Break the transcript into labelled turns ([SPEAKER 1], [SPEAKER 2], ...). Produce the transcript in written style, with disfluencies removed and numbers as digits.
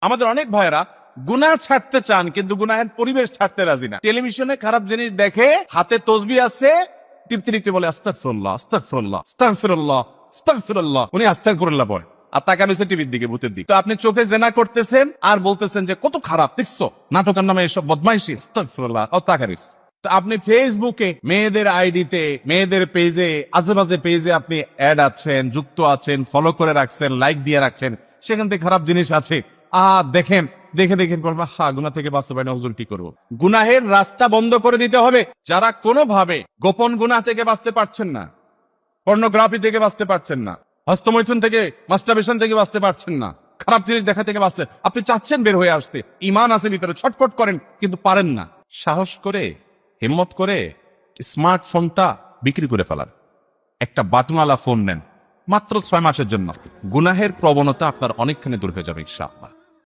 [SPEAKER 1] আমাদের অনেক ভাইয়েরা গুনাহ ছাড়তে চান কিন্তু গুনাহের পরিবেশ ছাড়তে রাজি না। টেলিভিশনে খারাপ জিনিস দেখে, হাতে তসবিহ আছে, টিপতে টিপতে বলে আস্তাগফিরুল্লাহ আস্তাগফিরুল্লাহ আস্তাগফিরুল্লাহ আস্তাগফিরুল্লাহ। উনি আস্তাগফিরুল্লাহ পড়ে আর তাকান হচ্ছে টিভির দিকে, ভূতের দিকে। তো আপনি চোখে জেনা করতেছেন আর বলতেছেন যে কত খারাপ দেখছো, নাটকের নামে এসব বদমাইশি, আস্তাগফিরুল্লাহ। তাকারিস তো আপনি ফেসবুকে মেয়েদের আইডিতে, মেয়েদের পেজে, আজেবাজে পেজে আপনি অ্যাড আছেন, যুক্ত আছেন, ফলো করে রাখছেন, লাইক দিয়ে রাখছেন, সেখান থেকে খারাপ জিনিস আছে। দেখেন, দেখে দেখে বলবা গুনাহ থেকে বাঁচতে পারি না, হুজুর কি করবো? গুনাহের রাস্তা বন্ধ করে দিতে হবে। যারা কোনোভাবে গোপন গুনাহ থেকে বাঁচতে পারছেন না, পর্নোগ্রাফি থেকে বাঁচতে পারছেন না, হস্তমৈথুন থেকে, মাস্টারবেশন থেকে বাঁচতে পারছেন না, খারাপ জিনিস দেখা থেকে বাঁচতে, আপনি চাচ্ছেন বের হয়ে আসতে, ঈমান আছে ভিতরে, ছটফট করেন কিন্তু পারেন না, সাহস করে, হিম্মত করে স্মার্টফোনটা বিক্রি করে ফেলার, একটা বাটনওয়ালা ফোন নেন মাত্র 6 মাসের জন্য। গুনাহের প্রবণতা আপনার অনেকখানি দূর হয়ে যাবে ইনশাআল্লাহ।